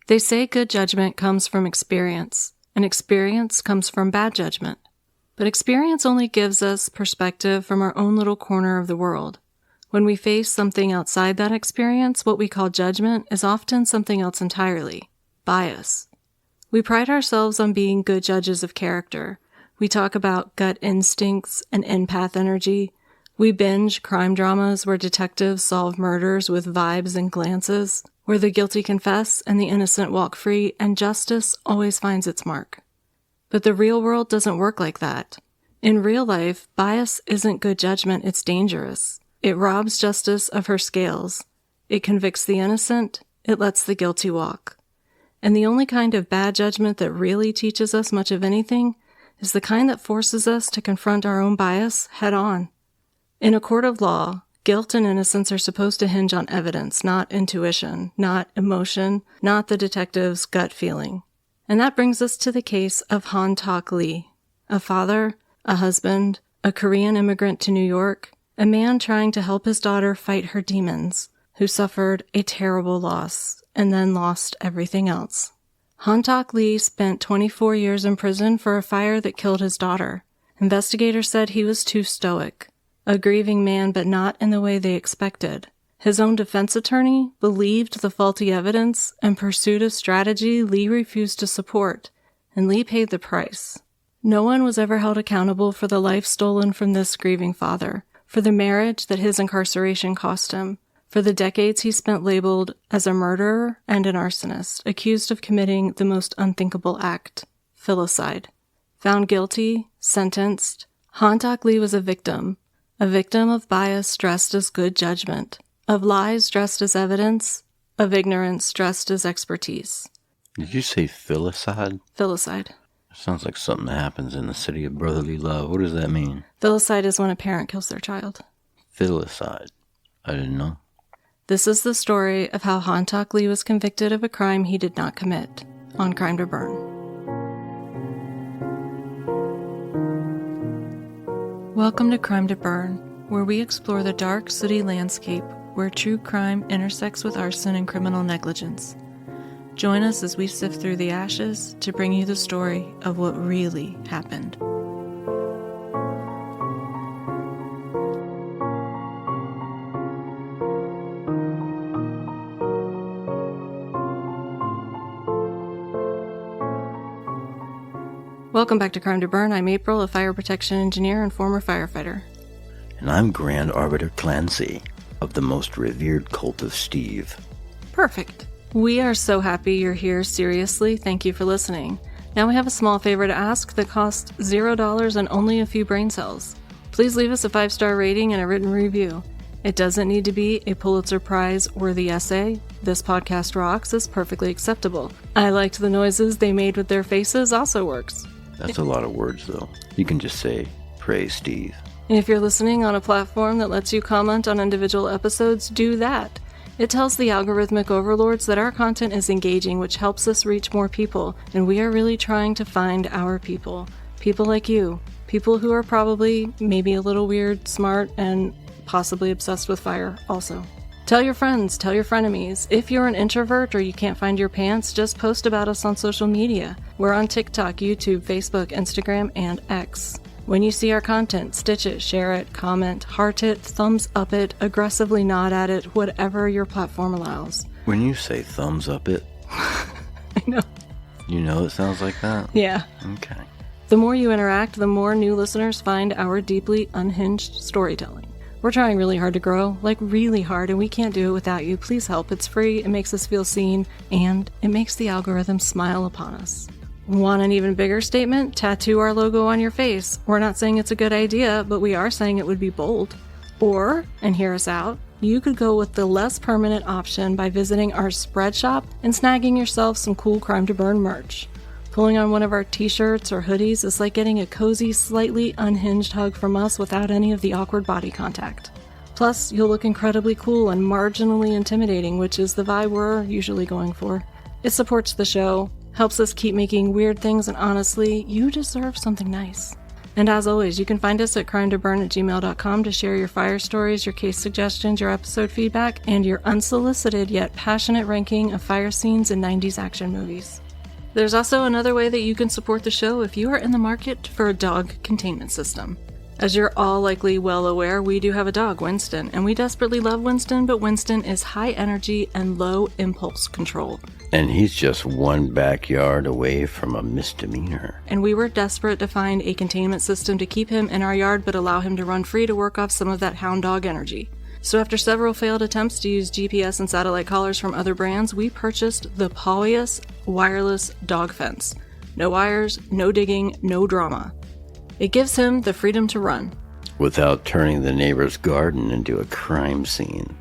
They say good judgment comes from experience, and experience comes from bad judgment. But experience only gives us perspective from our own little corner of the world. When we face something outside that experience, what we call judgment is often something else entirely: bias. We pride ourselves on being good judges of character. We talk about gut instincts and empath energy. We binge crime dramas where detectives solve murders with vibes and glances, where the guilty confess and the innocent walk free, and justice always finds its mark. But the real world doesn't work like that. In real life, bias isn't good judgment, it's dangerous. It robs justice of her scales. It convicts the innocent. It lets the guilty walk. And the only kind of bad judgment that really teaches us much of anything is the kind that forces us to confront our own bias head on. In a court of law, guilt and innocence are supposed to hinge on evidence, not intuition, not emotion, not the detective's gut feeling. And that brings us to the case of Han Tak Lee, a father, a husband, a Korean immigrant to New York, a man trying to help his daughter fight her demons, who suffered a terrible loss and then lost everything else. Han Tak Lee spent 24 years in prison for a fire that killed his daughter. Investigators said he was too stoic, a grieving man, but not in the way they expected. His own defense attorney believed the faulty evidence and pursued a strategy Lee refused to support, and Lee paid the price. No one was ever held accountable for the life stolen from this grieving father, for the marriage that his incarceration cost him, for the decades he spent labeled as a murderer and an arsonist, accused of committing the most unthinkable act, filicide. Found guilty, sentenced, Han Tak Lee was a victim of bias dressed as good judgment, of lies dressed as evidence, of ignorance dressed as expertise. Did you say filicide? Filicide. Sounds like something that happens in the city of brotherly love. What does that mean? Filicide is when a parent kills their child. Filicide. I didn't know. This is the story of how Han Tak Lee was convicted of a crime he did not commit on Crime to Burn. Welcome to Crime to Burn, where we explore the dark city landscape where true crime intersects with arson and criminal negligence. Join us as we sift through the ashes to bring you the story of what really happened. Welcome back to Crime to Burn. I'm April, a fire protection engineer and former firefighter. And I'm Grand Arbiter Clancy of the most revered cult of Steve. Perfect. We are so happy you're here. Seriously, thank you for listening. Now we have a small favor to ask that costs $0 and only a few brain cells. Please leave us a 5-star rating and a written review. It doesn't need to be a Pulitzer Prize-worthy essay. This podcast rocks is perfectly acceptable. I liked the noises they made with their faces also works. That's a lot of words, though. You can just say, praise Steve. If you're listening on a platform that lets you comment on individual episodes, do that. It tells the algorithmic overlords that our content is engaging, which helps us reach more people, and we are really trying to find our people. People like you. People who are probably maybe a little weird, smart, and possibly obsessed with fire also. Tell your friends, tell your frenemies. If you're an introvert or you can't find your pants, just post about us on social media. We're on TikTok, YouTube, Facebook, Instagram, and X. When you see our content, stitch it, share it, comment, heart it, thumbs up it, aggressively nod at it, whatever your platform allows. When you say thumbs up it... I know. You know it sounds like that? Yeah. Okay. The more you interact, the more new listeners find our deeply unhinged storytelling. We're trying really hard to grow, like really hard, and we can't do it without you. Please help. It's free, it makes us feel seen, and it makes the algorithm smile upon us. Want an even bigger statement? Tattoo our logo on your face. We're not saying it's a good idea, but we are saying it would be bold. Or, and hear us out, you could go with the less permanent option by visiting our spread shop and snagging yourself some cool Crime to Burn merch. Pulling on one of our t-shirts or hoodies is like getting a cozy, slightly unhinged hug from us without any of the awkward body contact. Plus, you'll look incredibly cool and marginally intimidating, which is the vibe we're usually going for. It supports the show, helps us keep making weird things, and honestly, you deserve something nice. And as always, you can find us at crimetoburn@gmail.com to share your fire stories, your case suggestions, your episode feedback, and your unsolicited yet passionate ranking of fire scenes in 90s action movies. There's also another way that you can support the show if you are in the market for a dog containment system. As you're all likely well aware, we do have a dog, Winston, and we desperately love Winston, but Winston is high energy and low impulse control. And he's just one backyard away from a misdemeanor. And we were desperate to find a containment system to keep him in our yard but allow him to run free to work off some of that hound dog energy. So after several failed attempts to use GPS and satellite collars from other brands, we purchased the Paulius wireless dog fence. No wires, no digging, no drama. It gives him the freedom to run. Without turning the neighbor's garden into a crime scene.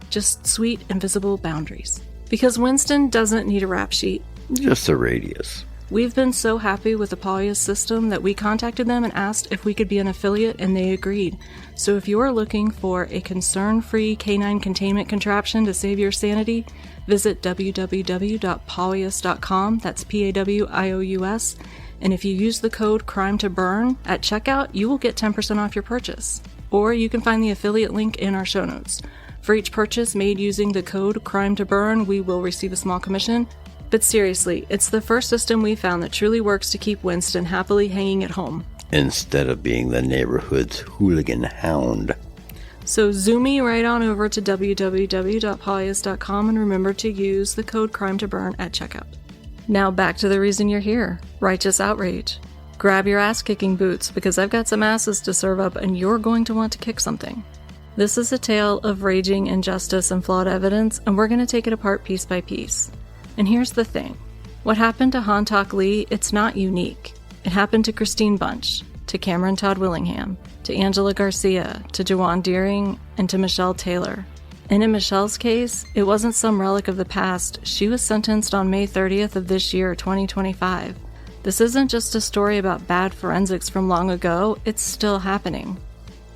Just sweet, invisible boundaries. Because Winston doesn't need a rap sheet. Just a radius. We've been so happy with the Paulius system that we contacted them and asked if we could be an affiliate, and they agreed. So if you're looking for a concern-free canine containment contraption to save your sanity, visit www.paulius.com, that's P-A-W-I-O-U-S, and if you use the code CRIME2BURN at checkout, you will get 10% off your purchase. Or you can find the affiliate link in our show notes. For each purchase made using the code CRIME2BURN, we will receive a small commission. But seriously, it's the first system we found that truly works to keep Winston happily hanging at home. Instead of being the neighborhood's hooligan hound. So zoom me right on over to www.paulius.com and remember to use the code CRIME2BURN at checkout. Now back to the reason you're here, righteous outrage. Grab your ass-kicking boots because I've got some asses to serve up and you're going to want to kick something. This is a tale of raging injustice and flawed evidence, and we're going to take it apart piece by piece. And here's the thing. What happened to Hantak Lee, it's not unique. It happened to Christine Bunch, to Cameron Todd Willingham, to Angela Garcia, to Jawan Deering, and to Michelle Taylor. And in Michelle's case, it wasn't some relic of the past. She was sentenced on May 30th of this year, 2025. This isn't just a story about bad forensics from long ago, it's still happening.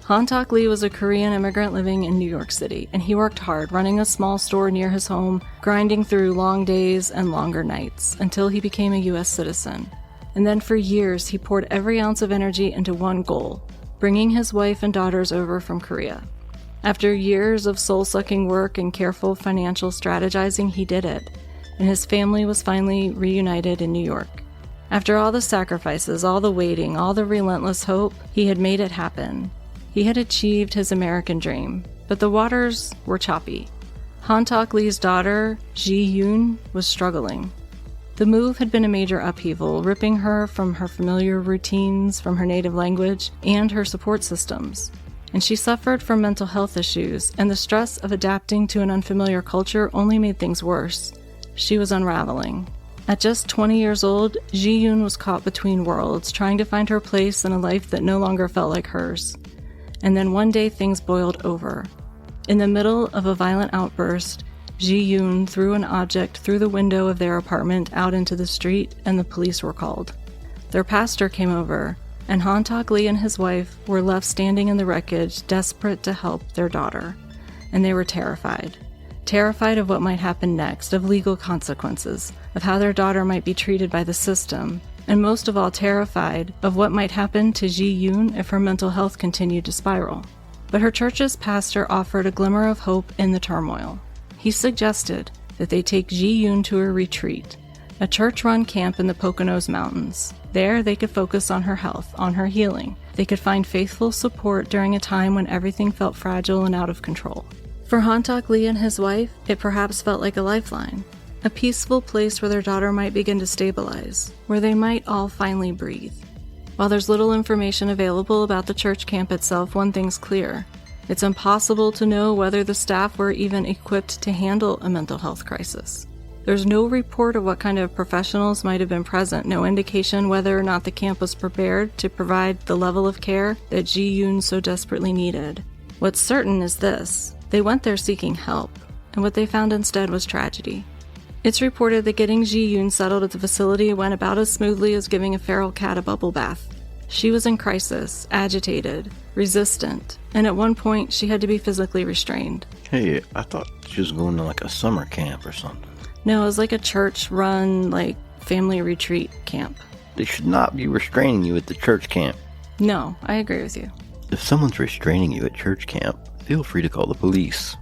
Hantak Lee was a Korean immigrant living in New York City, and he worked hard, running a small store near his home, grinding through long days and longer nights, until he became a U.S. citizen. And then for years, he poured every ounce of energy into one goal, bringing his wife and daughters over from Korea. After years of soul-sucking work and careful financial strategizing, he did it, and his family was finally reunited in New York. After all the sacrifices, all the waiting, all the relentless hope, he had made it happen. He had achieved his American dream, but the waters were choppy. Hantak Lee's daughter, Ji-yoon, was struggling. The move had been a major upheaval, ripping her from her familiar routines, from her native language, and her support systems. And she suffered from mental health issues, and the stress of adapting to an unfamiliar culture only made things worse. She was unraveling. At just 20 years old, Ji-yoon was caught between worlds, trying to find her place in a life that no longer felt like hers. And then one day things boiled over. In the middle of a violent outburst, Ji-yoon threw an object through the window of their apartment out into the street, and the police were called. Their pastor came over, and Hantak Lee and his wife were left standing in the wreckage, desperate to help their daughter. And they were terrified. Terrified of what might happen next, of legal consequences, of how their daughter might be treated by the system, and most of all terrified of what might happen to Ji-yoon if her mental health continued to spiral. But her church's pastor offered a glimmer of hope in the turmoil. He suggested that they take Ji-yoon to a retreat, a church-run camp in the Poconos Mountains. There, they could focus on her health, on her healing. They could find faithful support during a time when everything felt fragile and out of control. For Hantak Lee and his wife, it perhaps felt like a lifeline, a peaceful place where their daughter might begin to stabilize, where they might all finally breathe. While there's little information available about the church camp itself, one thing's clear. It's impossible to know whether the staff were even equipped to handle a mental health crisis. There's no report of what kind of professionals might have been present, no indication whether or not the camp was prepared to provide the level of care that Ji-yoon so desperately needed. What's certain is this: they went there seeking help, and what they found instead was tragedy. It's reported that getting Ji-yoon settled at the facility went about as smoothly as giving a feral cat a bubble bath. She was in crisis, agitated, resistant, and at one point she had to be physically restrained. Hey, I thought she was going to like a summer camp or something. No, it was like a church-run, family retreat camp. They should not be restraining you at the church camp. No, I agree with you. If someone's restraining you at church camp, feel free to call the police.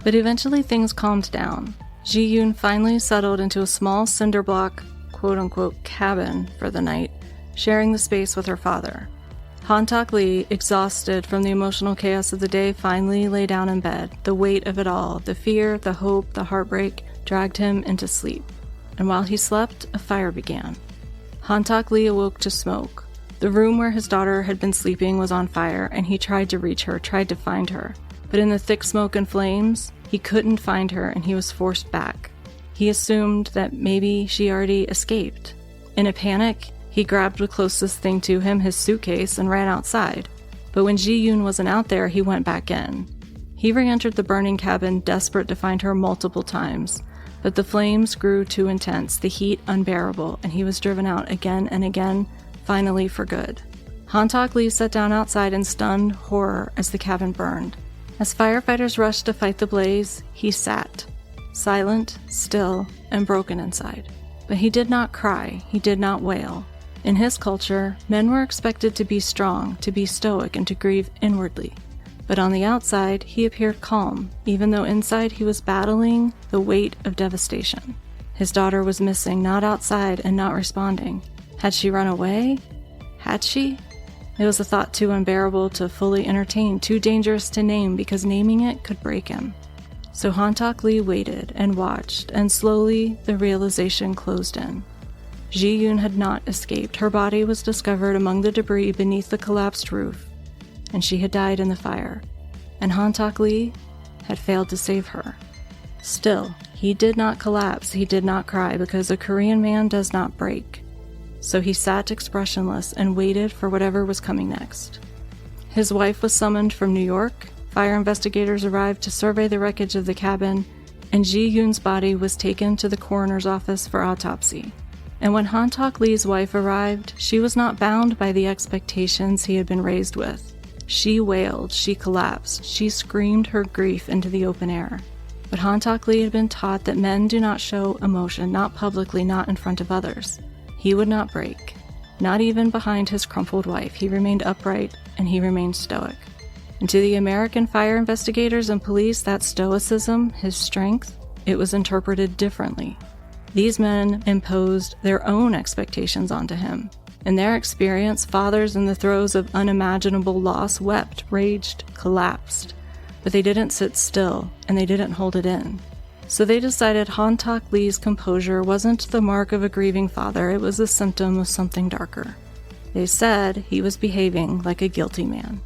But eventually things calmed down. Ji-yoon finally settled into a small cinder block, quote-unquote, cabin for the night, sharing the space with her father. Han-tak Lee, exhausted from the emotional chaos of the day, finally lay down in bed. The weight of it all, the fear, the hope, the heartbreak, dragged him into sleep. And while he slept, a fire began. Han-tak Lee awoke to smoke. The room where his daughter had been sleeping was on fire, and he tried to reach her, tried to find her. But in the thick smoke and flames, he couldn't find her, and he was forced back. He assumed that maybe she already escaped. In a panic, he grabbed the closest thing to him, his suitcase, and ran outside. But when Ji-yoon wasn't out there, he went back in. He re-entered the burning cabin, desperate to find her multiple times. But the flames grew too intense, the heat unbearable, and he was driven out again and again, finally for good. Han-tak Lee sat down outside in stunned horror as the cabin burned. As firefighters rushed to fight the blaze, he sat, silent, still, and broken inside. But he did not cry, he did not wail. In his culture, men were expected to be strong, to be stoic, and to grieve inwardly. But on the outside, he appeared calm, even though inside he was battling the weight of devastation. His daughter was missing, not outside and not responding. Had she run away? Had she? It was a thought too unbearable to fully entertain, too dangerous to name, because naming it could break him. So Han-tak Lee waited and watched, and slowly the realization closed in. Ji-yoon had not escaped. Her body was discovered among the debris beneath the collapsed roof, and she had died in the fire. And Han-tak Lee had failed to save her. Still, he did not collapse, he did not cry, because a Korean man does not break. So he sat expressionless and waited for whatever was coming next. His wife was summoned from New York, fire investigators arrived to survey the wreckage of the cabin, and Ji-yoon's body was taken to the coroner's office for autopsy. And when Han-tak Lee's wife arrived, she was not bound by the expectations he had been raised with. She wailed, she collapsed, she screamed her grief into the open air. But Han-tak Lee had been taught that men do not show emotion, not publicly, not in front of others. He would not break, not even behind his crumpled wife. He remained upright, and he remained stoic. And to the American fire investigators and police, that stoicism, his strength, it was interpreted differently. These men imposed their own expectations onto him. In their experience, fathers in the throes of unimaginable loss wept, raged, collapsed. But they didn't sit still, and they didn't hold it in. So they decided Han-tak Lee's composure wasn't the mark of a grieving father, it was a symptom of something darker. They said he was behaving like a guilty man.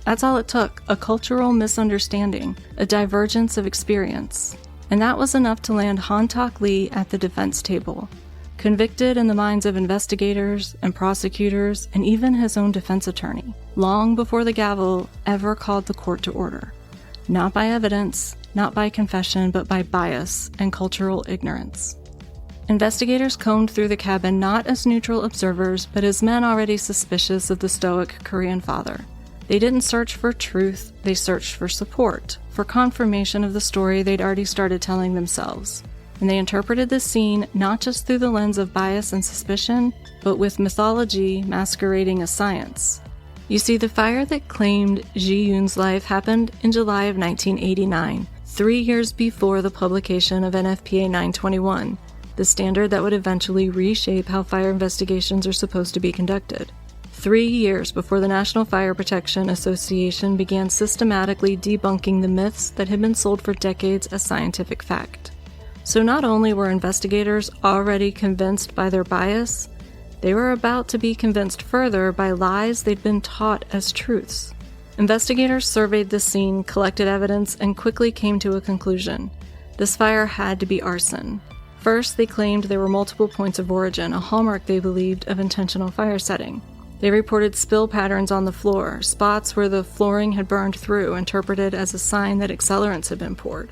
That's all it took, a cultural misunderstanding, a divergence of experience. And that was enough to land Han-tak Lee at the defense table, convicted in the minds of investigators and prosecutors and even his own defense attorney, long before the gavel ever called the court to order. Not by evidence, not by confession, but by bias and cultural ignorance. Investigators combed through the cabin not as neutral observers, but as men already suspicious of the stoic Korean father. They didn't search for truth, they searched for support, for confirmation of the story they'd already started telling themselves. And they interpreted the scene not just through the lens of bias and suspicion, but with mythology masquerading as science. You see, the fire that claimed Ji-yoon's life happened in July of 1989, 3 years before the publication of NFPA 921, the standard that would eventually reshape how fire investigations are supposed to be conducted. 3 years before the National Fire Protection Association began systematically debunking the myths that had been sold for decades as scientific fact. So not only were investigators already convinced by their bias, they were about to be convinced further by lies they'd been taught as truths. Investigators surveyed the scene, collected evidence, and quickly came to a conclusion. This fire had to be arson. First, they claimed there were multiple points of origin, a hallmark they believed of intentional fire setting. They reported spill patterns on the floor, spots where the flooring had burned through, interpreted as a sign that accelerants had been poured.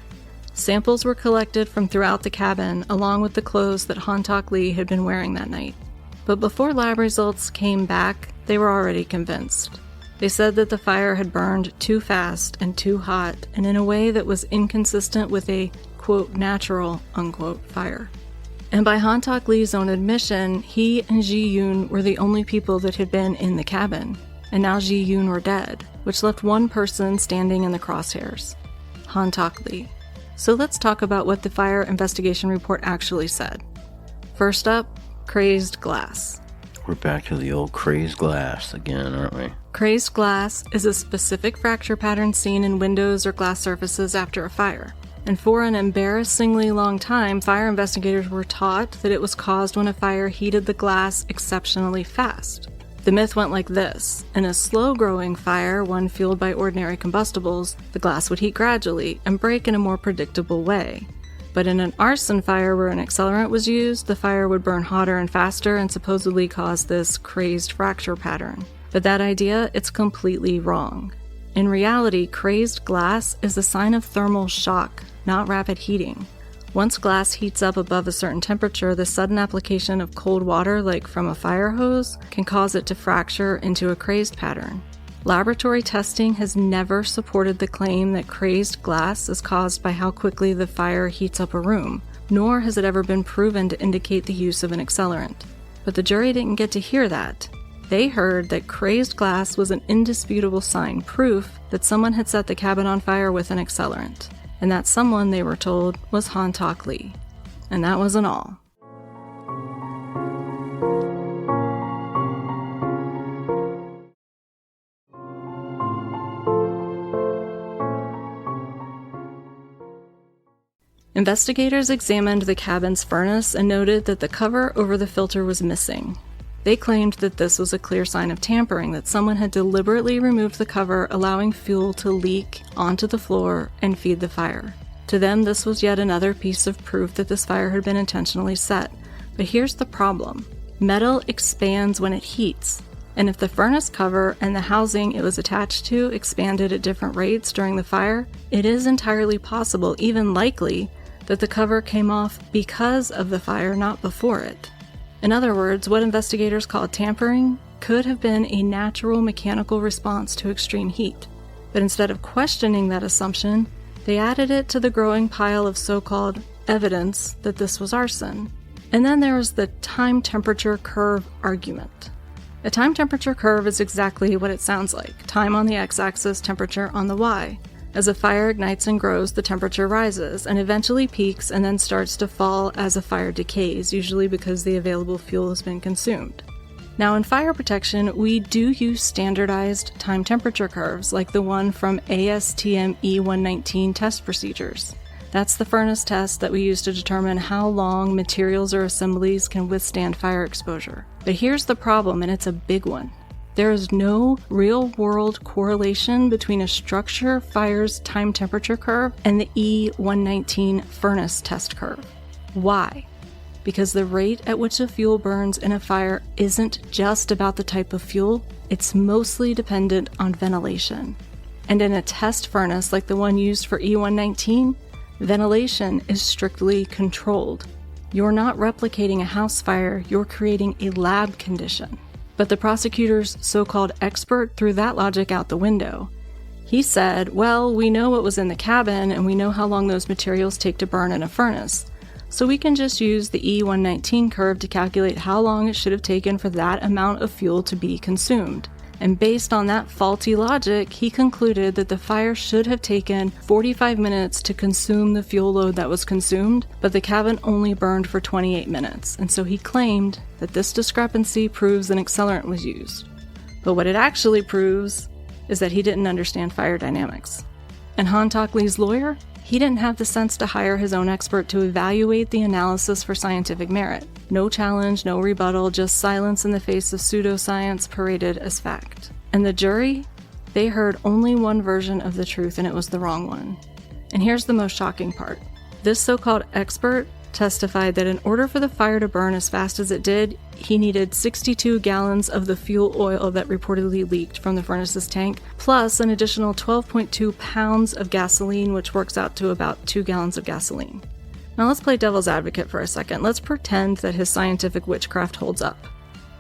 Samples were collected from throughout the cabin, along with the clothes that Han-tak Lee had been wearing that night. But before lab results came back, they were already convinced. They said that the fire had burned too fast and too hot, and in a way that was inconsistent with a, quote, natural, unquote, fire. And by Han-tak Lee's own admission, he and Ji-yoon were the only people that had been in the cabin. and now Ji Yoon were dead, which left one person standing in the crosshairs, Han Tak Lee. So let's talk about what the fire investigation report actually said. First up, crazed glass. We're back to the old crazed glass again, aren't we? Crazed glass is a specific fracture pattern seen in windows or glass surfaces after a fire. And for an embarrassingly long time, fire investigators were taught that it was caused when a fire heated the glass exceptionally fast. The myth went like this. In a slow-growing fire, one fueled by ordinary combustibles, the glass would heat gradually and break in a more predictable way. But in an arson fire where an accelerant was used, the fire would burn hotter and faster and supposedly cause this crazed fracture pattern. But that idea, it's completely wrong. In reality, crazed glass is a sign of thermal shock, not rapid heating. Once glass heats up above a certain temperature, the sudden application of cold water, like from a fire hose, can cause it to fracture into a crazed pattern. Laboratory testing has never supported the claim that crazed glass is caused by how quickly the fire heats up a room, nor has it ever been proven to indicate the use of an accelerant. But the jury didn't get to hear that. They heard that crazed glass was an indisputable sign, proof that someone had set the cabin on fire with an accelerant. And that someone, they were told, was Han Tak Lee. And that wasn't all. Investigators examined the cabin's furnace and noted that the cover over the filter was missing. They claimed that this was a clear sign of tampering, that someone had deliberately removed the cover, allowing fuel to leak onto the floor and feed the fire. To them, this was yet another piece of proof that this fire had been intentionally set. But here's the problem. Metal expands when it heats, and if the furnace cover and the housing it was attached to expanded at different rates during the fire, it is entirely possible, even likely, that the cover came off because of the fire, not before it. In other words, what investigators called tampering could have been a natural mechanical response to extreme heat. But instead of questioning that assumption, they added it to the growing pile of so-called evidence that this was arson. And then there was the time temperature curve argument. A time temperature curve is exactly what it sounds like. Time on the x-axis, temperature on the y. As a fire ignites and grows, the temperature rises and eventually peaks and then starts to fall as a fire decays, usually because the available fuel has been consumed. Now, in fire protection, we do use standardized time temperature curves like the one from ASTM E119 test procedures. That's the furnace test that we use to determine how long materials or assemblies can withstand fire exposure. But here's the problem, and it's a big one. There is no real-world correlation between a structure fire's time temperature curve and the E119 furnace test curve. Why? Because the rate at which the fuel burns in a fire isn't just about the type of fuel, it's mostly dependent on ventilation. And in a test furnace like the one used for E119, ventilation is strictly controlled. You're not replicating a house fire, you're creating a lab condition. But the prosecutor's so-called expert threw that logic out the window. He said, well, we know what was in the cabin and we know how long those materials take to burn in a furnace. So we can just use the E119 curve to calculate how long it should have taken for that amount of fuel to be consumed. And based on that faulty logic, he concluded that the fire should have taken 45 minutes to consume the fuel load that was consumed, but the cabin only burned for 28 minutes. And so he claimed that this discrepancy proves an accelerant was used. But what it actually proves is that he didn't understand fire dynamics. And Han Tak Lee's lawyer? He didn't have the sense to hire his own expert to evaluate the analysis for scientific merit. No challenge, no rebuttal, just silence in the face of pseudoscience paraded as fact. And the jury? They heard only one version of the truth, and it was the wrong one. And here's the most shocking part. This so-called expert testified that in order for the fire to burn as fast as it did, he needed 62 gallons of the fuel oil that reportedly leaked from the furnace's tank, plus an additional 12.2 pounds of gasoline, which works out to about 2 gallons of gasoline. Now let's play devil's advocate for a second. Let's pretend that his scientific witchcraft holds up.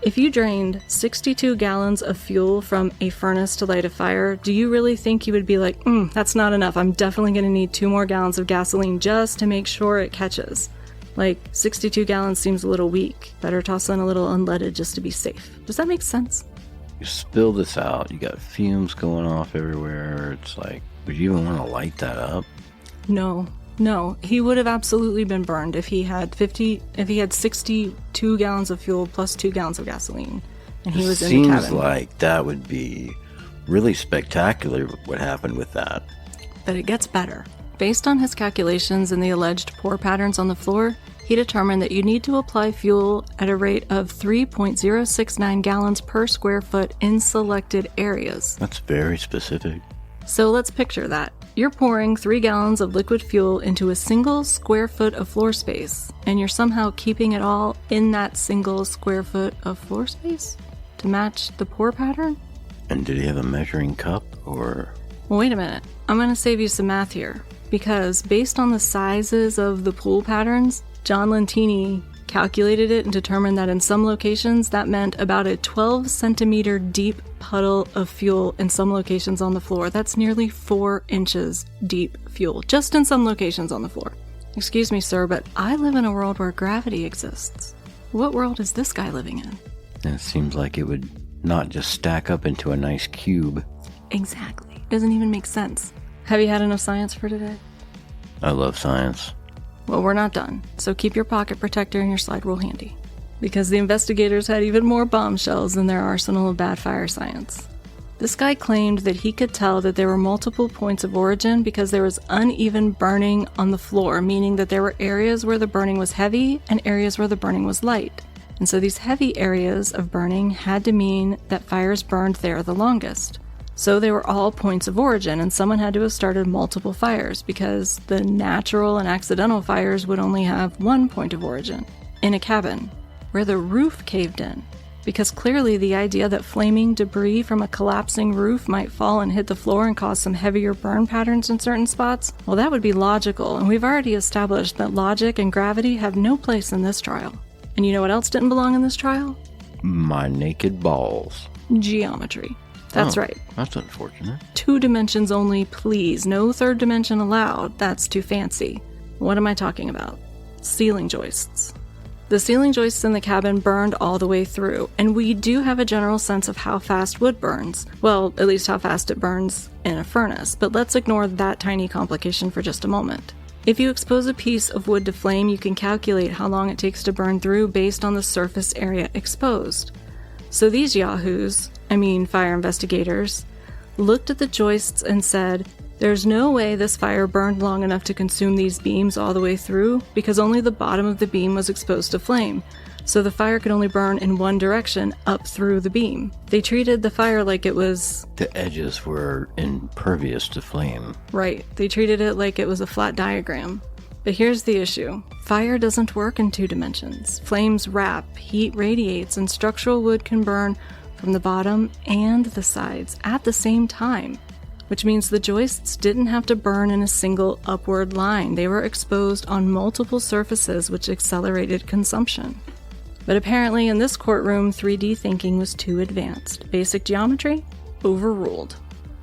If you drained 62 gallons of fuel from a furnace to light a fire, do you really think you would be like, that's not enough, I'm definitely going to need 2 more gallons of gasoline just to make sure it catches? Like, 62 gallons seems a little weak. Better toss in a little unleaded just to be safe. Does that make sense? you spill this out, you got fumes going off everywhere. It's like, would you even want to light that up? No, he would have absolutely been burned if he had 62 gallons of fuel plus 2 gallons of gasoline, and he was in the cabin. Seems like that would be really spectacular what happened with that. But it gets better. Based on his calculations and the alleged pour patterns on the floor, he determined that you need to apply fuel at a rate of 3.069 gallons per square foot in selected areas. That's very specific. So let's picture that. You're pouring 3 gallons of liquid fuel into a single square foot of floor space, and you're somehow keeping it all in that single square foot of floor space to match the pour pattern? And did he have a measuring cup, or...? Well, wait a minute. I'm going to save you some math here, because based on the sizes of the pool patterns, John Lentini calculated it and determined that in some locations that meant about a 12 centimeter deep puddle of fuel in some locations on the floor. That's nearly 4 inches deep fuel, just in some locations on the floor. Excuse me, sir, but I live in a world where gravity exists. What world is this guy living in? And it seems like it would not just stack up into a nice cube. Exactly. Doesn't even make sense. Have you had enough science for today? I love science. Well, we're not done, so keep your pocket protector and your slide rule handy. Because the investigators had even more bombshells in their arsenal of bad fire science. This guy claimed that he could tell that there were multiple points of origin because there was uneven burning on the floor, meaning that there were areas where the burning was heavy and areas where the burning was light. And so these heavy areas of burning had to mean that fires burned there the longest. So they were all points of origin, and someone had to have started multiple fires because the natural and accidental fires would only have one point of origin, in a cabin, where the roof caved in. Because clearly the idea that flaming debris from a collapsing roof might fall and hit the floor and cause some heavier burn patterns in certain spots, well, that would be logical, and we've already established that logic and gravity have no place in this trial. And you know what else didn't belong in this trial? My naked balls. Geometry. That's right. That's unfortunate. 2 dimensions only, please. No third dimension allowed. That's too fancy. What am I talking about? Ceiling joists. The ceiling joists in the cabin burned all the way through, and we do have a general sense of how fast wood burns. Well, at least how fast it burns in a furnace, but let's ignore that tiny complication for just a moment. If you expose a piece of wood to flame, you can calculate how long it takes to burn through based on the surface area exposed. So these yahoos, fire investigators, looked at the joists and said, there's no way this fire burned long enough to consume these beams all the way through because only the bottom of the beam was exposed to flame. So the fire could only burn in one direction, up through the beam. They treated the fire like it was... The edges were impervious to flame. Right. They treated it like it was a flat diagram. But here's the issue. Fire doesn't work in 2 dimensions. Flames wrap, heat radiates, and structural wood can burn from the bottom and the sides at the same time, which means the joists didn't have to burn in a single upward line. They were exposed on multiple surfaces, which accelerated consumption. But apparently in this courtroom, 3D thinking was too advanced. Basic geometry? Overruled.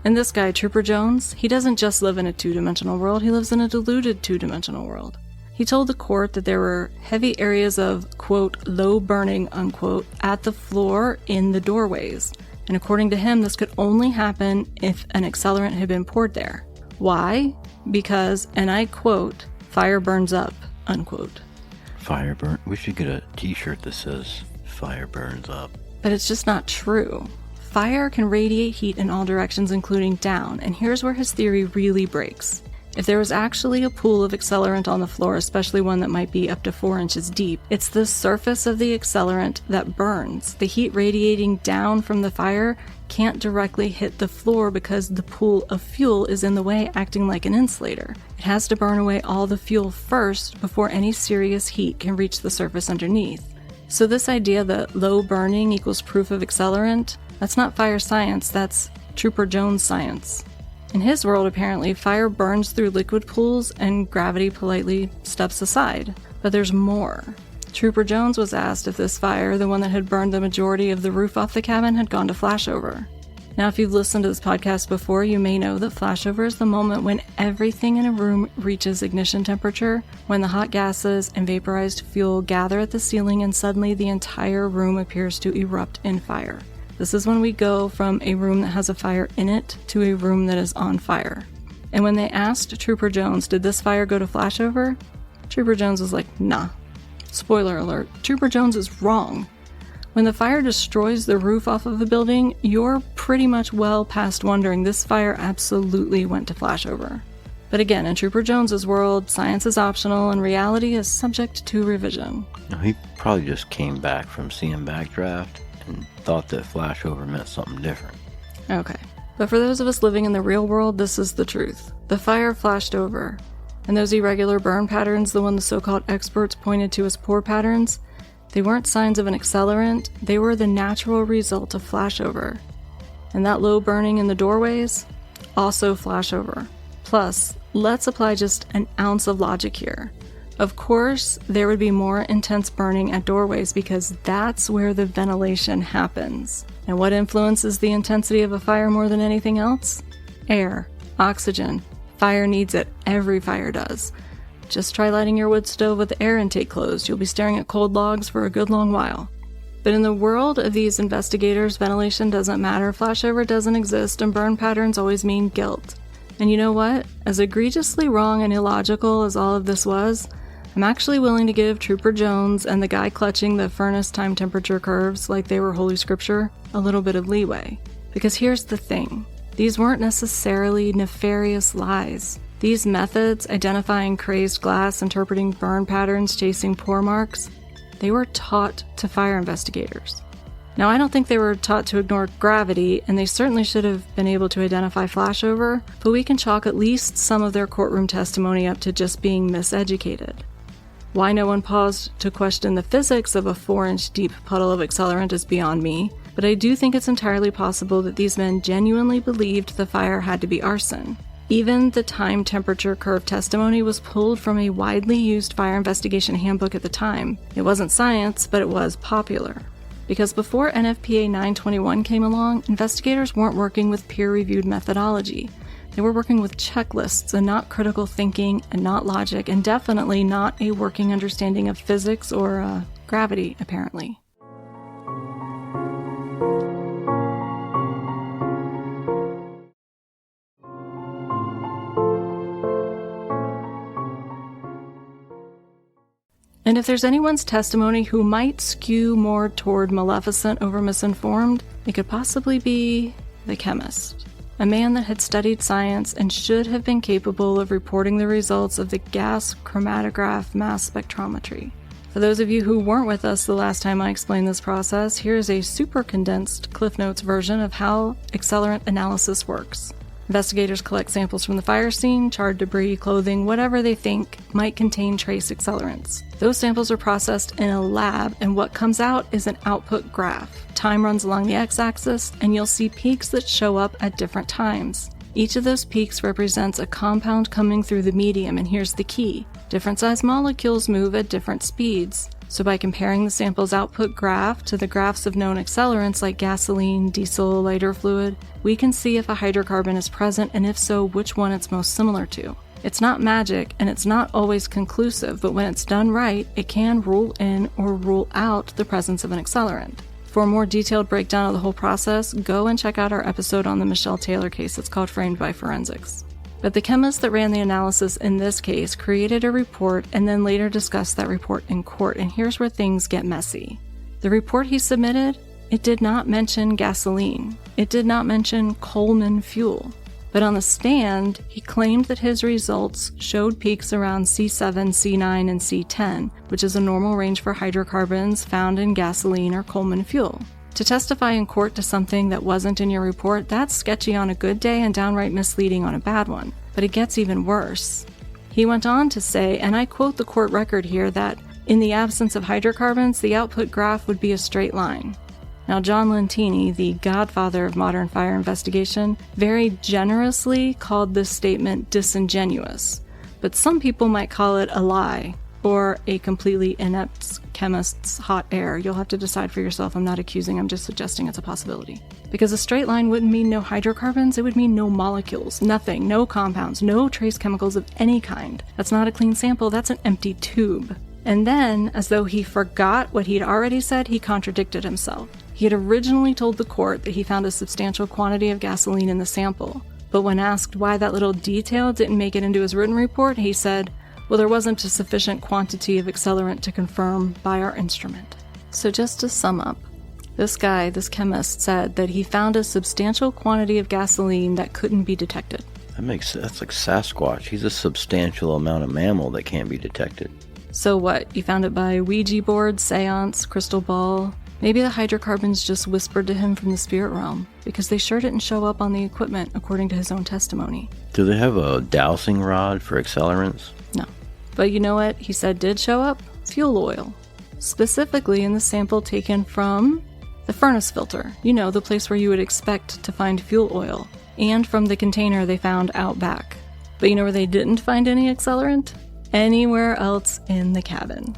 And this guy, Trooper Jones, he doesn't just live in a 2-dimensional world, he lives in a deluded 2-dimensional world. He told the court that there were heavy areas of, quote, low burning, unquote, at the floor in the doorways. And according to him, this could only happen if an accelerant had been poured there. Why? Because, and I quote, fire burns up, unquote. Fire burn? We should get a t-shirt that says, fire burns up. But it's just not true. Fire can radiate heat in all directions, including down, and here's where his theory really breaks. If there was actually a pool of accelerant on the floor, especially one that might be up to 4 inches deep, it's the surface of the accelerant that burns. The heat radiating down from the fire can't directly hit the floor because the pool of fuel is in the way, acting like an insulator. It has to burn away all the fuel first before any serious heat can reach the surface underneath. So this idea that low burning equals proof of accelerant, that's not fire science, that's Trooper Jones science. In his world, apparently, fire burns through liquid pools and gravity politely steps aside. But there's more. Trooper Jones was asked if this fire, the one that had burned the majority of the roof off the cabin, had gone to flashover. Now, if you've listened to this podcast before, you may know that flashover is the moment when everything in a room reaches ignition temperature, when the hot gases and vaporized fuel gather at the ceiling and suddenly the entire room appears to erupt in fire. This is when we go from a room that has a fire in it to a room that is on fire. And when they asked Trooper Jones, did this fire go to flashover? Trooper Jones was like, nah. Spoiler alert, Trooper Jones is wrong. When the fire destroys the roof off of a building, you're pretty much well past wondering this fire absolutely went to flashover. But again, in Trooper Jones's world, science is optional and reality is subject to revision. Now, he probably just came back from seeing Backdraft and thought that flashover meant something different. Okay. But for those of us living in the real world, this is the truth. The fire flashed over, and those irregular burn patterns, the one the so-called experts pointed to as pour patterns, they weren't signs of an accelerant, they were the natural result of flashover. And that low burning in the doorways, also flashover. Plus, let's apply just an ounce of logic here. Of course, there would be more intense burning at doorways because that's where the ventilation happens. And what influences the intensity of a fire more than anything else? Air, oxygen. Fire needs it. Every fire does. Just try lighting your wood stove with the air intake closed. You'll be staring at cold logs for a good long while. But in the world of these investigators, ventilation doesn't matter, flashover doesn't exist, and burn patterns always mean guilt. And you know what? As egregiously wrong and illogical as all of this was, I'm actually willing to give Trooper Jones and the guy clutching the furnace time temperature curves like they were Holy Scripture a little bit of leeway. Because here's the thing. These weren't necessarily nefarious lies. These methods, identifying crazed glass, interpreting burn patterns, chasing pour marks, they were taught to fire investigators. Now, I don't think they were taught to ignore gravity, and they certainly should have been able to identify flashover, but we can chalk at least some of their courtroom testimony up to just being miseducated. Why no one paused to question the physics of a 4-inch deep puddle of accelerant is beyond me, but I do think it's entirely possible that these men genuinely believed the fire had to be arson. Even the time temperature curve testimony was pulled from a widely used fire investigation handbook at the time. It wasn't science, but it was popular. Because before NFPA 921 came along, investigators weren't working with peer-reviewed methodology. They were working with checklists and not critical thinking and not logic, and definitely not a working understanding of physics or gravity, apparently. And if there's anyone's testimony who might skew more toward maleficent over misinformed, it could possibly be the chemist. A man that had studied science and should have been capable of reporting the results of the gas chromatograph mass spectrometry. For those of you who weren't with us the last time I explained this process, here's a super condensed Cliff Notes version of how accelerant analysis works. Investigators collect samples from the fire scene, charred debris, clothing, whatever they think might contain trace accelerants. Those samples are processed in a lab, and what comes out is an output graph. Time runs along the x-axis, and you'll see peaks that show up at different times. Each of those peaks represents a compound coming through the medium, and here's the key. Different size molecules move at different speeds. So by comparing the sample's output graph to the graphs of known accelerants like gasoline, diesel, lighter fluid, we can see if a hydrocarbon is present, and if so, which one it's most similar to. It's not magic, and it's not always conclusive, but when it's done right, it can rule in or rule out the presence of an accelerant. For a more detailed breakdown of the whole process, go and check out our episode on the Michelle Taylor case. It's called Framed by Forensics. But the chemist that ran the analysis in this case created a report and then later discussed that report in court, and here's where things get messy. The report he submitted, it did not mention gasoline. It did not mention Coleman fuel. But on the stand, he claimed that his results showed peaks around C7, C9, and C10, which is a normal range for hydrocarbons found in gasoline or Coleman fuel. To testify in court to something that wasn't in your report, that's sketchy on a good day and downright misleading on a bad one. But it gets even worse. He went on to say, and I quote the court record here, that in the absence of hydrocarbons, the output graph would be a straight line. Now, John Lentini, the godfather of modern fire investigation, very generously called this statement disingenuous, but some people might call it a lie, or a completely inept chemist's hot air. You'll have to decide for yourself. I'm not accusing, I'm just suggesting it's a possibility. Because a straight line wouldn't mean no hydrocarbons, it would mean no molecules, nothing, no compounds, no trace chemicals of any kind. That's not a clean sample, that's an empty tube. And then, as though he forgot what he'd already said, he contradicted himself. He had originally told the court that he found a substantial quantity of gasoline in the sample, but when asked why that little detail didn't make it into his written report, he said, well, there wasn't a sufficient quantity of accelerant to confirm by our instrument. So just to sum up, this chemist, said that he found a substantial quantity of gasoline that couldn't be detected. That's like Sasquatch. He's a substantial amount of mammal that can't be detected. So what? You found it by Ouija board, seance, crystal ball? Maybe the hydrocarbons just whispered to him from the spirit realm, because they sure didn't show up on the equipment, according to his own testimony. Do they have a dowsing rod for accelerants? No. But you know what he said did show up? Fuel oil. Specifically in the sample taken from the furnace filter. You know, the place where you would expect to find fuel oil. And from the container they found out back. But you know where they didn't find any accelerant? Anywhere else in the cabin.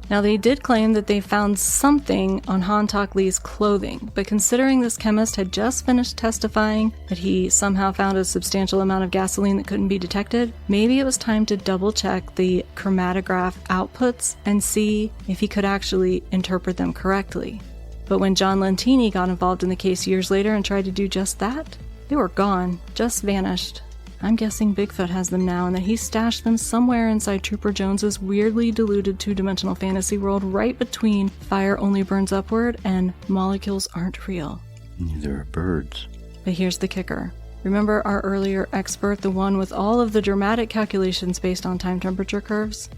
Now, they did claim that they found something on Han Tak Lee's clothing, but considering this chemist had just finished testifying that he somehow found a substantial amount of gasoline that couldn't be detected, maybe it was time to double-check the chromatograph outputs and see if he could actually interpret them correctly. But when John Lentini got involved in the case years later and tried to do just that, they were gone, just vanished. I'm guessing Bigfoot has them now and that he stashed them somewhere inside Trooper Jones's weirdly diluted two-dimensional fantasy world right between Fire Only Burns Upward and Molecules Aren't Real. Neither are birds. But here's the kicker. Remember our earlier expert, the one with all of the dramatic calculations based on time temperature curves?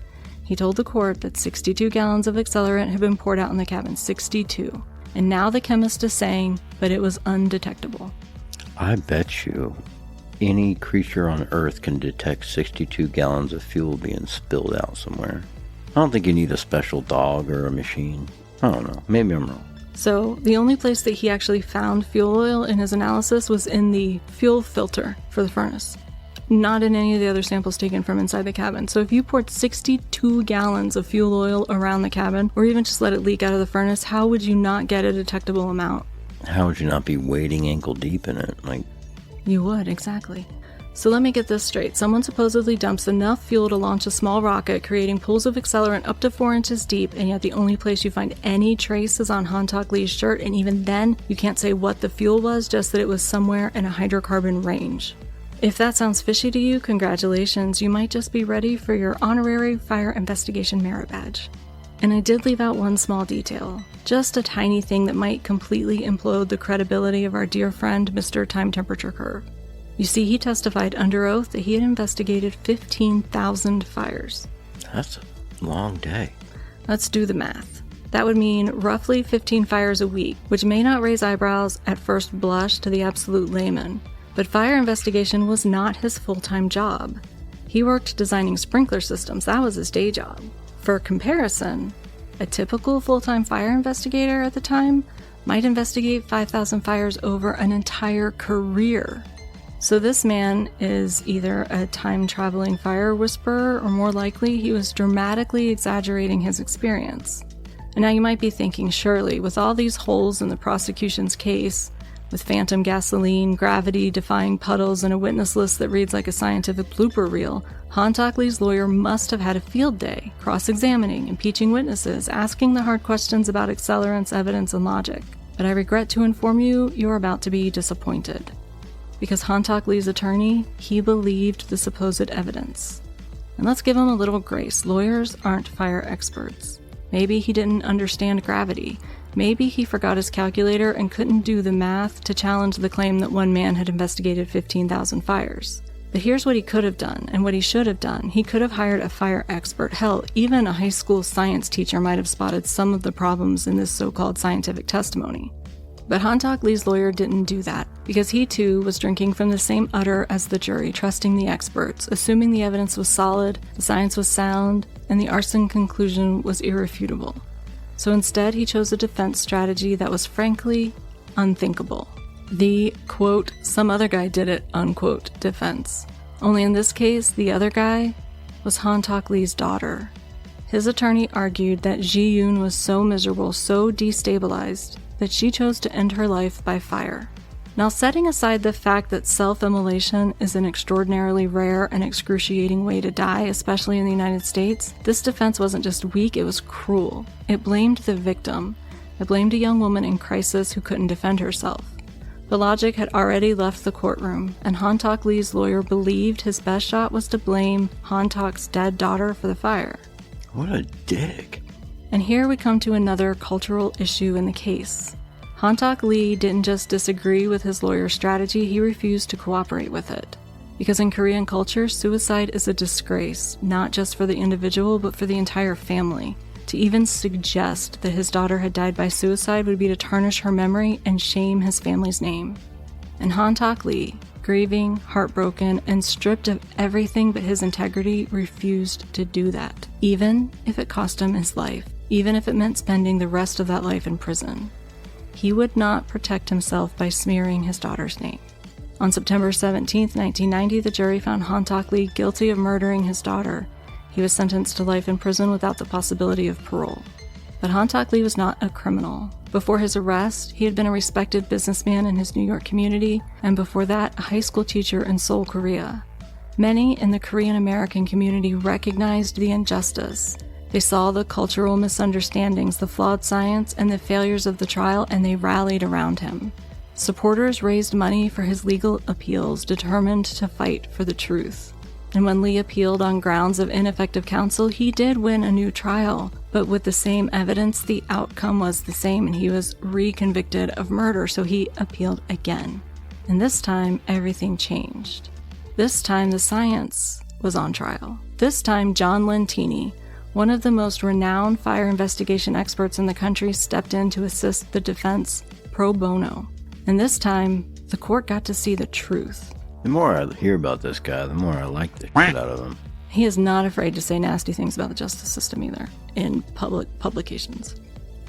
He told the court that 62 gallons of accelerant had been poured out in the cabin. 62. And now the chemist is saying, but it was undetectable. I bet you any creature on Earth can detect 62 gallons of fuel being spilled out somewhere. I don't think you need a special dog or a machine. I don't know. Maybe I'm wrong. So, the only place that he actually found fuel oil in his analysis was in the fuel filter for the furnace. Not in any of the other samples taken from inside the cabin. So if you poured 62 gallons of fuel oil around the cabin, or even just let it leak out of the furnace, how would you not get a detectable amount? How would you not be wading ankle deep in it? You would, exactly. So let me get this straight. Someone supposedly dumps enough fuel to launch a small rocket, creating pools of accelerant up to 4 inches deep, and yet the only place you find any trace is on Han Tak Lee's shirt, and even then, you can't say what the fuel was, just that it was somewhere in a hydrocarbon range. If that sounds fishy to you, congratulations. You might just be ready for your honorary fire investigation merit badge. And I did leave out one small detail. Just a tiny thing that might completely implode the credibility of our dear friend, Mr. Time Temperature Curve. You see, he testified under oath that he had investigated 15,000 fires. That's a long day. Let's do the math. That would mean roughly 15 fires a week, which may not raise eyebrows at first blush to the absolute layman. But fire investigation was not his full-time job. He worked designing sprinkler systems. That was his day job. For comparison, a typical full-time fire investigator at the time might investigate 5,000 fires over an entire career. So this man is either a time-traveling fire whisperer, or more likely, he was dramatically exaggerating his experience. And now you might be thinking, surely, with all these holes in the prosecution's case, with phantom gasoline, gravity-defying puddles, and a witness list that reads like a scientific blooper reel, Han Tak Lee's lawyer must have had a field day, cross-examining, impeaching witnesses, asking the hard questions about accelerants, evidence, and logic. But I regret to inform you, you're about to be disappointed. Because Han Tak Lee's attorney, he believed the supposed evidence. And let's give him a little grace. Lawyers aren't fire experts. Maybe he didn't understand gravity. Maybe he forgot his calculator and couldn't do the math to challenge the claim that one man had investigated 15,000 fires. But here's what he could have done, and what he should have done. He could have hired a fire expert. Hell, even a high school science teacher might have spotted some of the problems in this so-called scientific testimony. But Han Tak Lee's lawyer didn't do that, because he too was drinking from the same udder as the jury, trusting the experts, assuming the evidence was solid, the science was sound, and the arson conclusion was irrefutable. So instead, he chose a defense strategy that was frankly unthinkable. The, quote, some other guy did it, unquote, defense. Only in this case, the other guy was Han Tak Lee's daughter. His attorney argued that Ji Yoon was so miserable, so destabilized, that she chose to end her life by fire. Now, setting aside the fact that self-immolation is an extraordinarily rare and excruciating way to die, especially in the United States, this defense wasn't just weak, it was cruel. It blamed the victim, It blamed a young woman in crisis who couldn't defend herself. The logic had already left the courtroom, and Han-Tak Lee's lawyer believed his best shot was to blame Han-Tak's dead daughter for the fire. What a dick. And here we come to another cultural issue in the case. Han-Tak Lee didn't just disagree with his lawyer's strategy, he refused to cooperate with it. Because in Korean culture, suicide is a disgrace, not just for the individual, but for the entire family. To even suggest that his daughter had died by suicide would be to tarnish her memory and shame his family's name. And Han-Tak Lee, grieving, heartbroken, and stripped of everything but his integrity, refused to do that, even if it cost him his life, even if it meant spending the rest of that life in prison. He would not protect himself by smearing his daughter's name. On September 17, 1990, the jury found Han-Tak Lee guilty of murdering his daughter. He was sentenced to life in prison without the possibility of parole. But Han-Tak Lee was not a criminal. Before his arrest, he had been a respected businessman in his New York community, and before that, a high school teacher in Seoul, Korea. Many in the Korean American community recognized the injustice. They saw the cultural misunderstandings, the flawed science, and the failures of the trial, and they rallied around him. Supporters raised money for his legal appeals, determined to fight for the truth. And when Lee appealed on grounds of ineffective counsel, he did win a new trial. But with the same evidence, the outcome was the same, and he was reconvicted of murder, so he appealed again. And this time, everything changed. This time, the science was on trial. This time, John Lentini, one of the most renowned fire investigation experts in the country, stepped in to assist the defense pro bono. And this time, the court got to see the truth. The more I hear about this guy, the more I like the shit out of him. He is not afraid to say nasty things about the justice system either, in public publications.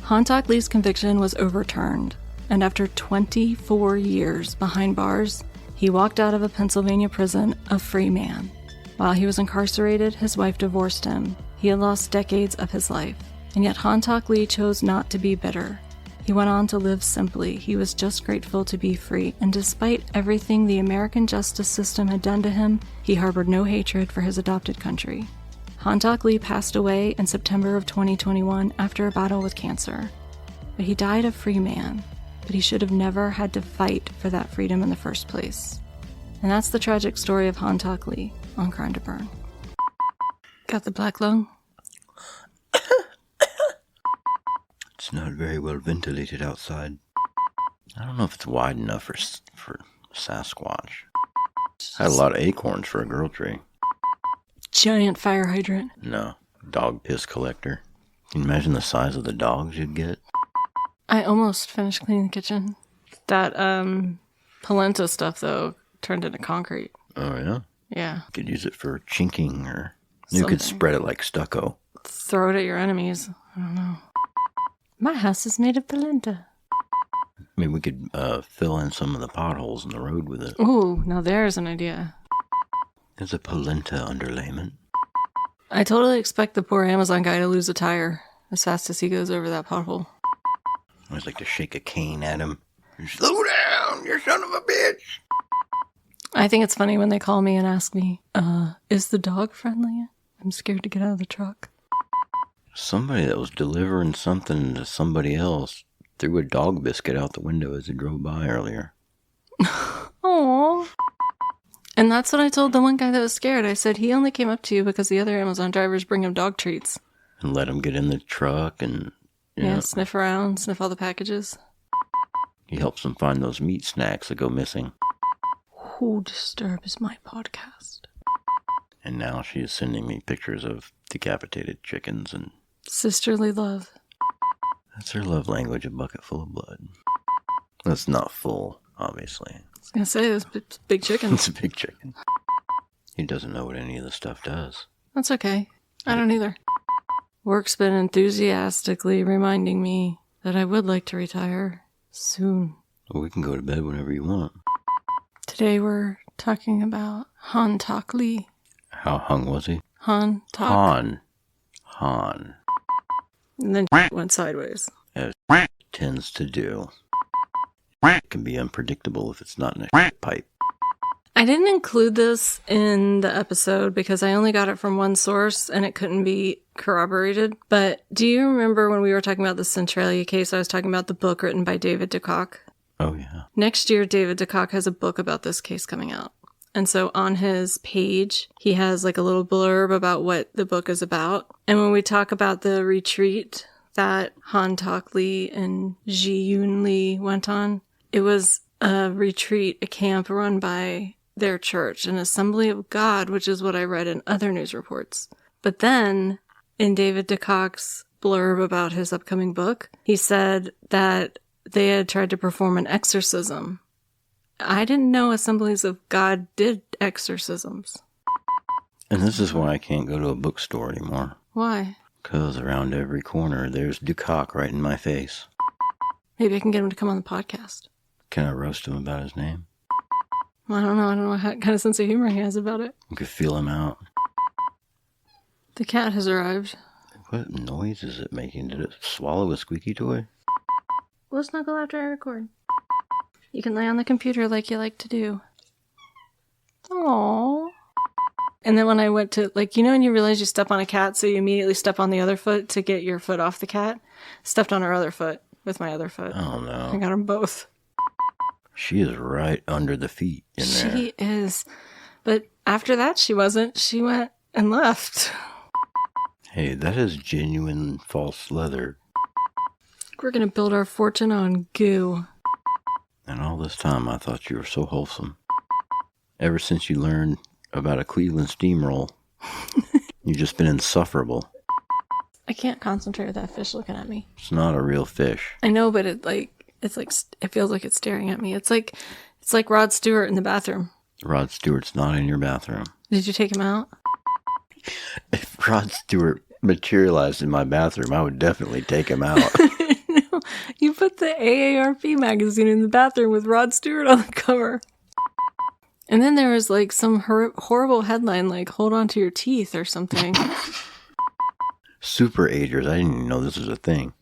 Han-Tak Lee's conviction was overturned, and after 24 years behind bars, he walked out of a Pennsylvania prison a free man. While he was incarcerated, his wife divorced him. He had lost decades of his life, and yet Han-Tak Lee chose not to be bitter. He went on to live simply. He was just grateful to be free, and despite everything the American justice system had done to him, he harbored no hatred for his adopted country. Han-Tak Lee passed away in September of 2021 after a battle with cancer. But he died a free man, but he should have never had to fight for that freedom in the first place. And that's the tragic story of Han-Tak Lee on Crime to Burn. Got the black lung? It's not very well ventilated outside. I don't know if it's wide enough for Sasquatch. I had a lot of acorns for a girl tree. Giant fire hydrant. No, dog piss collector. Can you imagine the size of the dogs you'd get? I almost finished cleaning the kitchen. That polenta stuff, though, turned into concrete. Oh, yeah? Yeah. You could use it for chinking, or you could spread it like stucco. Throw it at your enemies. I don't know. My house is made of polenta. Maybe we could fill in some of the potholes in the road with it. Ooh, now there's an idea. There's a polenta underlayment. I totally expect the poor Amazon guy to lose a tire as fast as he goes over that pothole. I always like to shake a cane at him. Slow down, you son of a bitch! I think it's funny when they call me and ask me, is the dog friendly? I'm scared to get out of the truck. Somebody that was delivering something to somebody else threw a dog biscuit out the window as he drove by earlier. Aww. And that's what I told the one guy that was scared. I said, he only came up to you because the other Amazon drivers bring him dog treats. And let him get in the truck and... Yeah, sniff around, sniff all the packages. He helps them find those meat snacks that go missing. Who disturbs my podcast? And now she is sending me pictures of decapitated chickens and... Sisterly love. That's her love language, a bucket full of blood. That's not full, obviously. I was going to say, it's big chicken. It's a big chicken. He doesn't know what any of the stuff does. That's okay. I don't either. Work's been enthusiastically reminding me that I would like to retire soon. Well, we can go to bed whenever you want. Today we're talking about Han-Tak Lee. How hung was he? Han-Tak. Han. And then went sideways. As tends to do. It can be unpredictable if it's not in a pipe. I didn't include this in the episode because I only got it from one source and it couldn't be corroborated. But do you remember when we were talking about the Centralia case, I was talking about the book written by David DeCock? Oh, yeah. Next year, David DeCock has a book about this case coming out. And so on his page, he has like a little blurb about what the book is about. And when we talk about the retreat that Han Tak Lee and Ji Yoon Lee went on, it was a retreat, a camp run by their church, an Assembly of God, which is what I read in other news reports. But then, in David DeCock's blurb about his upcoming book, he said that they had tried to perform an exorcism. I didn't know Assemblies of God did exorcisms. And this is why I can't go to a bookstore anymore. Why? Because around every corner, there's DeCock right in my face. Maybe I can get him to come on the podcast. Can I roast him about his name? Well, I don't know. I don't know what kind of sense of humor he has about it. You could feel him out. The cat has arrived. What noise is it making? Did it swallow a squeaky toy? We'll snuggle after I record. You can lay on the computer like you like to do. Aww. And then when I went to, like, you know when you realize you step on a cat, so you immediately step on the other foot to get your foot off the cat? Stepped on her other foot with my other foot. Oh, no. I got them both. She is right under the feet in there. She is. But after that, she wasn't. She went and left. Hey, that is genuine false leather. We're going to build our fortune on goo. And all this time, I thought you were so wholesome. Ever since you learned about a Cleveland steamroll, you've just been insufferable. I can't concentrate with that fish looking at me. It's not a real fish. I know, but it feels like it's staring at me. It's like Rod Stewart in the bathroom. Rod Stewart's not in your bathroom. Did you take him out? If Rod Stewart materialized in my bathroom, I would definitely take him out. No, you put the AARP magazine in the bathroom with Rod Stewart on the cover. And then there was like some horrible headline like, hold on to your teeth or something. Super agers. I didn't even know this was a thing.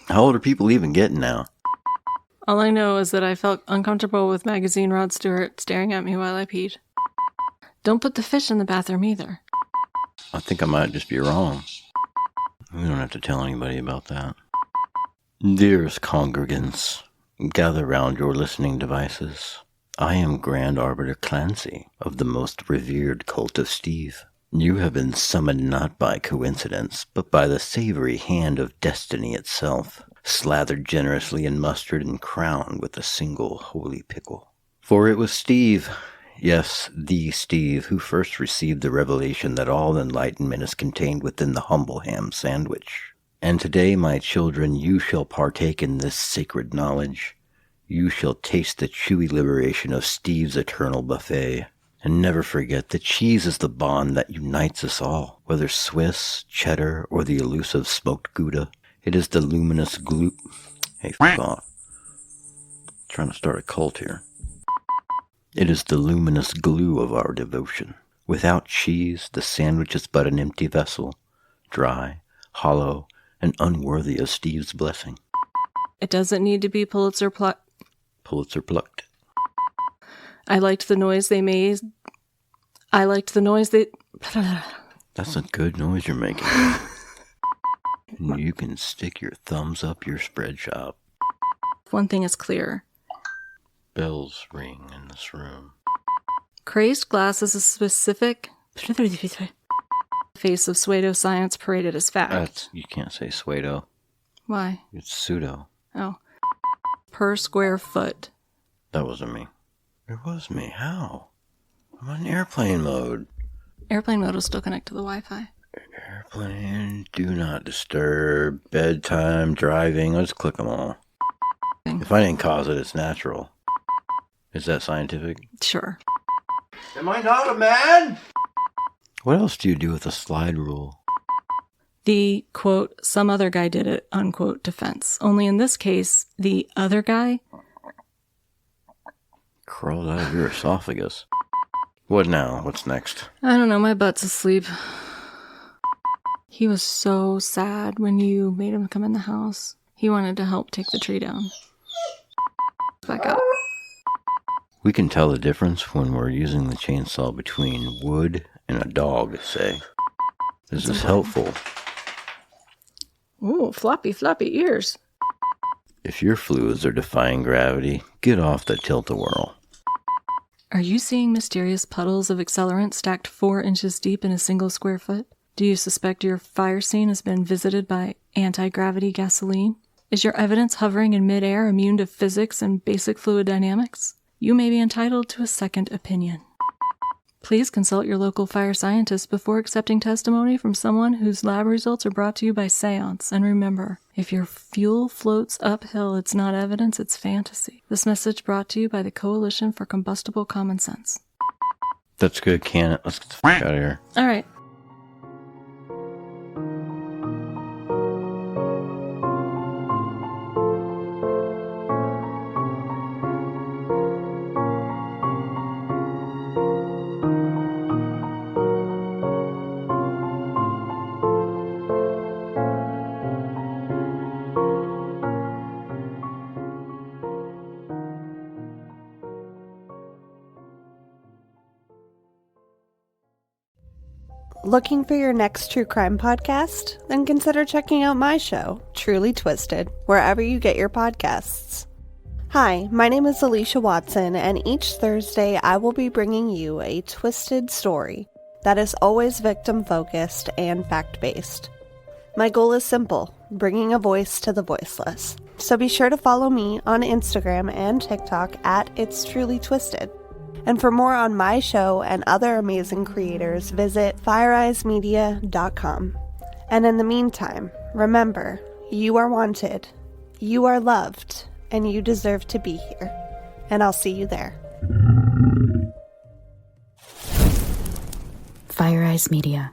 How old are people even getting now? All I know is that I felt uncomfortable with magazine Rod Stewart staring at me while I peed. Don't put the fish in the bathroom either. I think I might just be wrong. We don't have to tell anybody about that. Dearest congregants, gather round your listening devices. I am Grand Arbiter Clancy of the most revered cult of Steve. You have been summoned not by coincidence, but by the savory hand of destiny itself, slathered generously in mustard and crowned with a single holy pickle. For it was Steve, yes, the Steve, who first received the revelation that all enlightenment is contained within the humble ham sandwich. And today, my children, you shall partake in this sacred knowledge. You shall taste the chewy liberation of Steve's eternal buffet. And never forget that cheese is the bond that unites us all, whether Swiss, cheddar, or the elusive smoked Gouda. It is the luminous glue... Hey, f*** off. Trying to start a cult here. It is the luminous glue of our devotion. Without cheese, the sandwich is but an empty vessel, dry, hollow, and unworthy of Steve's blessing. It doesn't need to be Pulitzer plucked. I liked the noise they made. That's a good noise you're making. You can stick your thumbs up your spread shop. One thing is clear. Bells ring in this room. Crazed glass is a specific face of pseudoscience paraded as fact. You can't say pseudo. Why? It's pseudo. Oh. Per square foot. That wasn't me. It was me. How? I'm on airplane mode. Airplane mode will still connect to the Wi-Fi. Airplane, do not disturb, bedtime, driving. Let's click them all. If I didn't cause it, it's natural. Is that scientific? Sure. Am I not a man? What else do you do with a slide rule? The, quote, some other guy did it, unquote, defense. Only in this case, the other guy crawled out of your esophagus. What now? What's next? I don't know, my butt's asleep. He was so sad when you made him come in the house. He wanted to help take the tree down. Back up. We can tell the difference when we're using the chainsaw between wood and a dog, say. This is helpful. Ooh, floppy ears. If your fluids are defying gravity, get off the tilt-a-whirl. Are you seeing mysterious puddles of accelerant stacked 4 inches deep in a single square foot? Do you suspect your fire scene has been visited by anti-gravity gasoline? Is your evidence hovering in midair immune to physics and basic fluid dynamics? You may be entitled to a second opinion. Please consult your local fire scientist before accepting testimony from someone whose lab results are brought to you by seance. And remember, if your fuel floats uphill, it's not evidence, it's fantasy. This message brought to you by the Coalition for Combustible Common Sense. That's good, can it? Let's get the fuck out of here. All right. Looking for your next true crime podcast? Then consider checking out my show, Truly Twisted, wherever you get your podcasts. Hi, my name is Alicia Watson, and each Thursday I will be bringing you a twisted story that is always victim-focused and fact-based. My goal is simple, bringing a voice to the voiceless. So be sure to follow me on Instagram and TikTok at It's Truly Twisted. And for more on my show and other amazing creators, visit fireeyesmedia.com. And in the meantime, remember, you are wanted, you are loved, and you deserve to be here. And I'll see you there. Fire Eyes Media.